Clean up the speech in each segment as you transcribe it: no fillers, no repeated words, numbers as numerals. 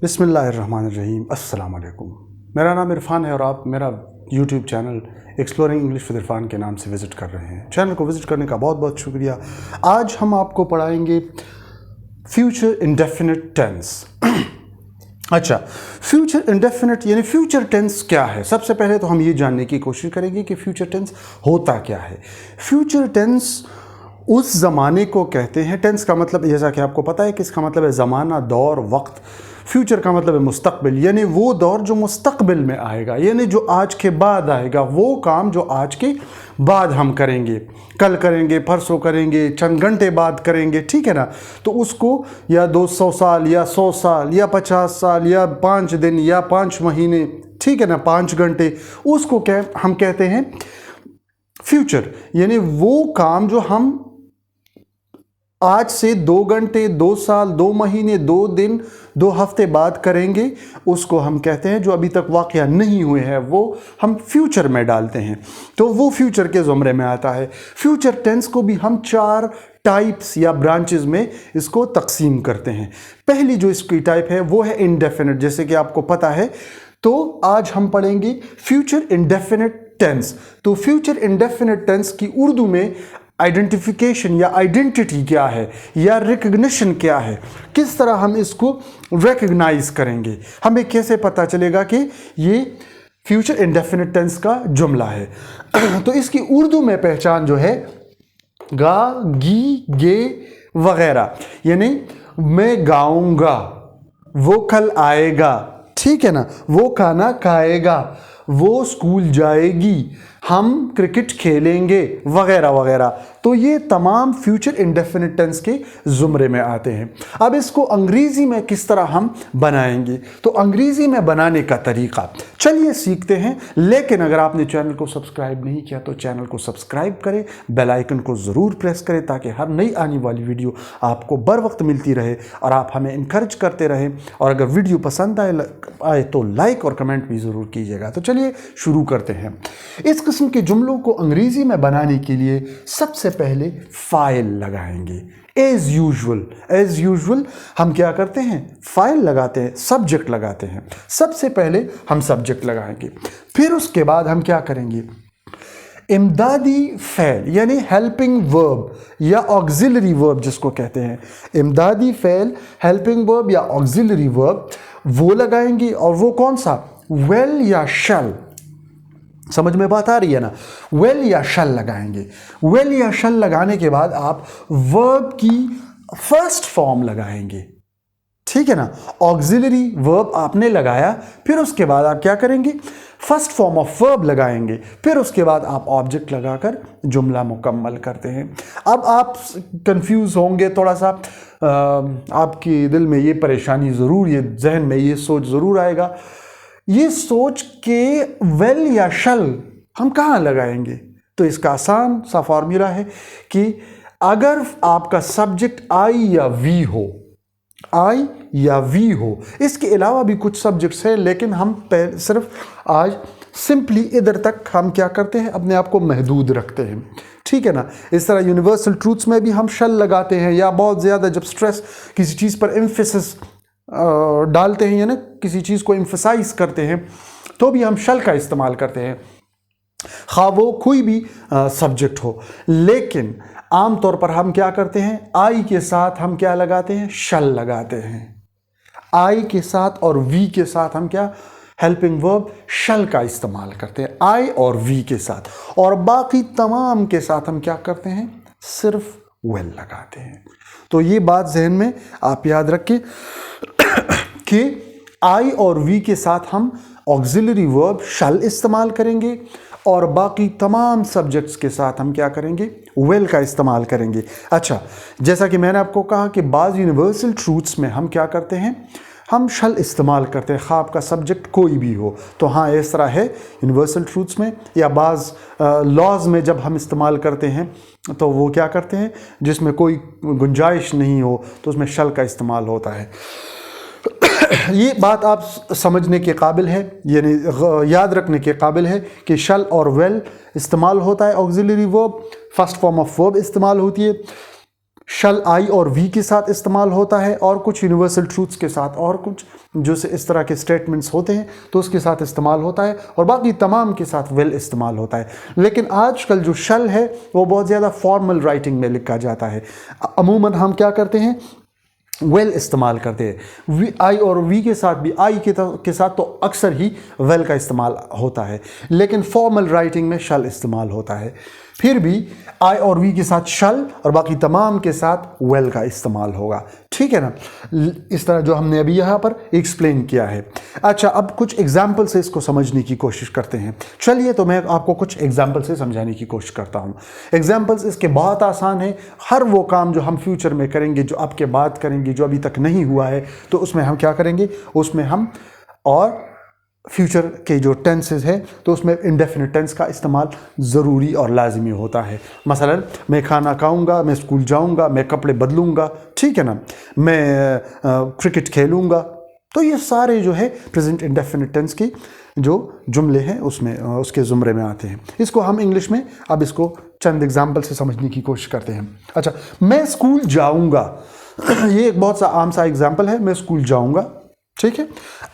बिस्मिल्लाहिर्रहमानिर्रहीम। अस्सलाम वालेकुम। मेरा नाम इरफान है और आप मेरा YouTube channel exploring English with Irfan के नाम से विज़िट कर रहे हैं। चैनल को विज़िट करने का बहुत बहुत शुक्रिया। आज हम आपको पढ़ाएंगे फ्यूचर इंडेफिनिट टेंस। अच्छा, फ्यूचर इंडेफिनिट यानी फ्यूचर टेंस क्या है? सबसे पहले तो हम ये जानने की कोशिश करेंगे कि फ्यूचर टेंस होता क्या है। फ्यूचर टेंस उस ज़माने को कहते हैं। टेंस का मतलब जैसा कि आपको पता है कि इसका मतलब है ज़माना, दौर, वक्त। फ्यूचर का मतलब है मुस्तकबिल, यानी वो दौर जो मुस्तकबिल में आएगा, यानी जो आज के बाद आएगा, वो काम जो आज के बाद हम करेंगे, कल करेंगे, परसों करेंगे, चंद घंटे बाद करेंगे, ठीक है ना। तो उसको या 200 साल या 100 साल या 50 साल या 5 दिन या 5 महीने, ठीक है ना, 5 घंटे, उसको हम कहते हैं फ्यूचर। यानी वो काम जो हम आज से 2 घंटे, 2 साल, 2 महीने, 2 दिन, 2 हफ्ते बाद करेंगे, उसको हम कहते हैं, जो अभी तक वाक़या नहीं हुए हैं वो हम फ्यूचर में डालते हैं, तो वो फ्यूचर के ज़ुमरे में आता है। फ्यूचर टेंस को भी हम 4 टाइप्स या ब्रांचेस में इसको तकसीम करते हैं। पहली जो इसकी टाइप है वो है इंडेफिनिट, जैसे कि आपको पता है। तो आज हम पढ़ेंगे फ्यूचर इंडेफिनिट टेंस। तो फ्यूचर इंडेफिनिट टेंस की उर्दू में आइडेंटिफिकेशन या आइडेंटिटी क्या है या रिकग्निशन क्या है, किस तरह हम इसको रिकग्नाइज करेंगे, हमें कैसे पता चलेगा कि ये फ्यूचर इंडेफिनिट टेंस का जुमला है। तो इसकी उर्दू में पहचान जो है गा, गी, गे वगैरह, यानी मैं गाऊंगा, वो कल आएगा, ठीक है ना, वो खाना खाएगा, वो स्कूल जाएगी, हम क्रिकेट खेलेंगे वगैरह वगैरह। तो ये तमाम फ्यूचर इंडेफिनिट टेंस के ज़ुमरे में आते हैं। अब इसको अंग्रेज़ी में किस तरह हम बनाएंगे, तो अंग्रेज़ी में बनाने का तरीक़ा चलिए सीखते हैं। लेकिन अगर आपने चैनल को सब्सक्राइब नहीं किया तो चैनल को सब्सक्राइब करें, बेल आइकन को ज़रूर प्रेस करें ताकि हर नई आने वाली वीडियो आपको बर वक्त मिलती रहे और आप हमें इनकरेज करते रहें। और अगर वीडियो पसंद आए तो लाइक और कमेंट भी ज़रूर कीजिएगा। तो चलिए शुरू करते हैं। इस किस्म के जुमलों को अंग्रेज़ी में बनाने के लिए सबसे पहले फाइल लगाएंगे। एज यूजुअल हम क्या करते हैं, फाइल लगाते हैं, सब्जेक्ट लगाते हैं। सबसे पहले हम सब्जेक्ट लगाएंगे, फिर उसके बाद हम क्या करेंगे, इमदादी फ़ेल यानी हेल्पिंग वर्ब या ऑक्सिलरी वर्ब जिसको कहते हैं, इमदादी फ़ेल, हेल्पिंग वर्ब या ऑक्सिलरी वर्ब, वो लगाएंगे। और वो कौन सा, वेल या शैल, समझ में बात आ रही है ना, वेल या शैल लगाएंगे। वेल या शैल लगाने के बाद आप वर्ब की फर्स्ट फॉर्म लगाएंगे, ठीक है ना। ऑक्सिलरी वर्ब आपने लगाया, फिर उसके बाद आप क्या करेंगे, फर्स्ट फॉर्म ऑफ वर्ब लगाएंगे, फिर उसके बाद आप ऑब्जेक्ट लगाकर जुमला मुकम्मल करते हैं। अब आप कंफ्यूज होंगे थोड़ा सा, आपके दिल में ये परेशानी ज़रूर, ये जहन में ये सोच ज़रूर आएगा, ये सोच के वेल या शल हम कहाँ लगाएंगे। तो इसका आसान सा फॉर्मूला है कि अगर आपका सब्जेक्ट आई या वी हो, आई या वी हो, इसके अलावा भी कुछ सब्जेक्ट्स हैं, लेकिन हम सिर्फ आज सिंपली इधर तक हम क्या करते हैं, अपने आप को महदूद रखते हैं, ठीक है ना। इस तरह यूनिवर्सल ट्रूथ्स में भी हम शल लगाते हैं, या बहुत ज़्यादा जब स्ट्रेस किसी चीज़ पर एम्फेसिस डालते हैं, यानी किसी चीज़ को एम्फसाइज करते हैं, तो भी हम शल का इस्तेमाल करते हैं, खा वो कोई भी सब्जेक्ट हो। लेकिन आम तौर पर हम क्या करते हैं, आई के साथ हम क्या लगाते हैं, शल लगाते हैं। आई के साथ और वी के साथ हम क्या, हेल्पिंग वर्ब शल का इस्तेमाल करते हैं, आई और वी के साथ। और बाकी तमाम के साथ हम क्या करते हैं, सिर्फ वेल लगाते हैं। तो ये बात जहन में आप याद रखें कि आई और वी के साथ हम ऑक्सिलरी वर्ब शल इस्तेमाल करेंगे, और बाकी तमाम सब्जेक्ट्स के साथ हम क्या करेंगे, वेल का इस्तेमाल करेंगे। अच्छा, जैसा कि मैंने आपको कहा कि बाज़ यूनिवर्सल ट्रूथ्स में हम क्या करते हैं, हम शल इस्तेमाल करते हैं, ख़ास आपका सब्जेक्ट कोई भी हो। तो हाँ, इस तरह है यूनिवर्सल ट्रूथ्स में, या बाज़ लॉज में जब हम इस्तेमाल करते हैं तो वो क्या करते हैं, जिसमें कोई गुंजाइश नहीं हो तो उसमें शल का इस्तेमाल होता है। ये बात आप समझने के काबिल है, यानी याद रखने के काबिल है कि शल और वेल इस्तेमाल होता है, auxiliary verb, first form of verb इस्तेमाल होती है, शल आई और वी के साथ इस्तेमाल होता है, और कुछ यूनिवर्सल ट्रूथ्स के साथ, और कुछ जो से इस तरह के स्टेटमेंट्स होते हैं तो उसके साथ इस्तेमाल होता है, और बाकी तमाम के साथ विल इस्तेमाल होता है। लेकिन आजकल जो शल है वो बहुत ज़्यादा फॉर्मल राइटिंग में लिखा जाता है। अमूमन हम क्या करते हैं, वेल इस्तेमाल करते हैं। वी आई और वी के साथ भी, आई के साथ तो अक्सर ही वेल का इस्तेमाल होता है, लेकिन फॉर्मल राइटिंग में शल इस्तेमाल होता है। फिर भी आई और वी के साथ शल और बाकी तमाम के साथ वेल का इस्तेमाल होगा, ठीक है ना। इस तरह जो हमने अभी यहाँ पर एक्सप्लेन किया है। अच्छा, अब कुछ एग्जाम्पल से इसको समझने की कोशिश करते हैं। चलिए, तो मैं आपको कुछ एग्जाम्पल से समझाने की कोशिश करता हूँ। एग्जाम्पल्स इसके बहुत आसान है। हर वो काम जो हम फ्यूचर में करेंगे, जो आपके बात करेंगे, जो अभी तक नहीं हुआ है, तो उसमें हम क्या करेंगे, उसमें हम और फ्यूचर के जो टेंसेस है तो उसमें इंडेफिनिट टेंस का इस्तेमाल ज़रूरी और लाजमी होता है। मसलन, मैं खाना खाऊंगा, मैं स्कूल जाऊंगा, मैं कपड़े बदलूंगा, ठीक है ना, मैं क्रिकेट खेलूंगा, तो ये सारे जो है प्रेजेंट इंडेफिनिट टेंस की जो जुमले हैं उसमें उसके ज़ुमरे में आते हैं। इसको हम इंग्लिश में अब इसको चंद एग्जाम्पल से समझने की कोशिश करते हैं। अच्छा, मैं स्कूल जाऊंगा, ये एक बहुत सा आम सा एग्जाम्पल है। मैं स्कूल जाऊंगा, ठीक है।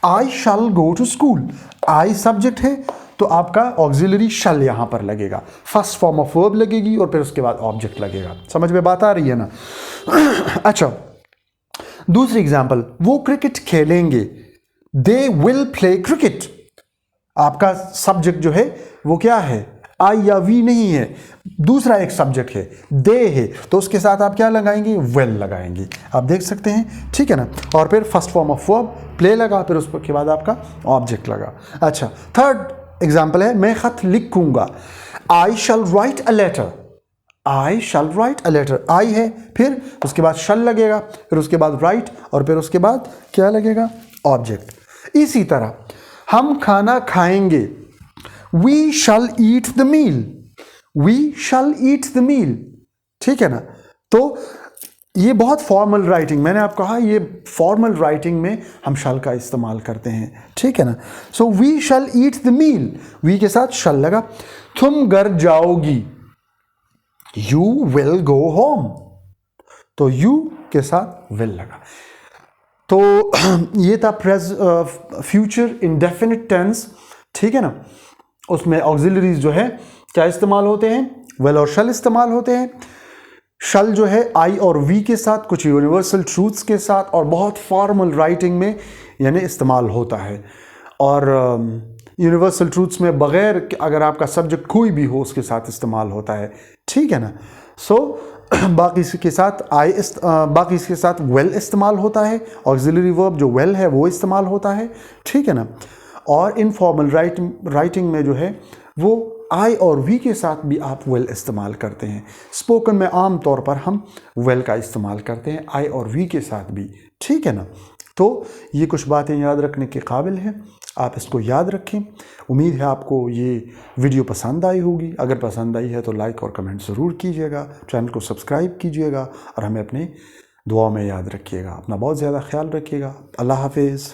I shall go to school, I subject है तो आपका ऑक्सिलरी शल यहां पर लगेगा, फर्स्ट फॉर्म ऑफ वर्ब लगेगी और फिर उसके बाद ऑब्जेक्ट लगेगा। समझ में बात आ रही है ना। अच्छा, दूसरी एग्जांपल, वो क्रिकेट खेलेंगे, दे विल प्ले क्रिकेट। आपका सब्जेक्ट जो है वो क्या है, आई या वी नहीं है, दूसरा एक सब्जेक्ट है, दे है, तो उसके साथ आप क्या लगाएंगे, वेल लगाएंगे। आप देख सकते हैं, ठीक है ना। और फिर first form of verb play लगा, फिर उसके बाद आपका ऑब्जेक्ट लगा। अच्छा, थर्ड एग्जांपल है, मैं खत लिखूंगा, I shall write a letter, I shall write a letter, I है, फिर उसके बाद शल लगेगा, फिर उसके बाद राइट, और फिर उसके बाद क्या लगेगा, ऑब्जेक्ट। इसी तरह हम खाना खाएंगे, We shall eat the meal, we shall eat the meal, ठीक है ना। तो ये बहुत फॉर्मल राइटिंग, मैंने आपको कहा ये फॉर्मल राइटिंग में हम शल का इस्तेमाल करते हैं, ठीक है ना। सो we shall eat the meal, we के साथ शल लगा। तुम घर जाओगी, you will go home, तो you के साथ will लगा। तो ये था फ्यूचर इंडेफिनिट टेंस, ठीक है ना। उसमें ऑक्सिलरीज जो है क्या इस्तेमाल होते हैं, वेल और शल इस्तेमाल होते हैं। शल जो है आई और वी के साथ, कुछ यूनिवर्सल ट्रूथ्स के साथ, और बहुत फॉर्मल राइटिंग में यानी इस्तेमाल होता है। और यूनिवर्सल ट्रूथ्स में बगैर अगर आपका सब्जेक्ट कोई भी हो उसके साथ इस्तेमाल होता है, ठीक है ना। सो बाकी इसके साथ बाकी इसके साथ वेल इस्तेमाल होता है, ऑक्सिलरी वर्ब जो वेल है वो इस्तेमाल होता है, ठीक है ना। और इनफॉर्मल राइटिंग में जो है वो आई और वी के साथ भी आप वेल इस्तेमाल करते हैं। स्पोकन में आम तौर पर हम वेल का इस्तेमाल करते हैं आई और वी के साथ भी, ठीक है ना। तो ये कुछ बातें याद रखने के काबिल हैं, आप इसको याद रखें। उम्मीद है आपको ये वीडियो पसंद आई होगी। अगर पसंद आई है तो लाइक और कमेंट ज़रूर कीजिएगा, चैनल को सब्सक्राइब कीजिएगा और हमें अपने दुआ में याद रखिएगा। अपना बहुत ज़्यादा ख्याल रखिएगा। अल्लाह हाफिज़।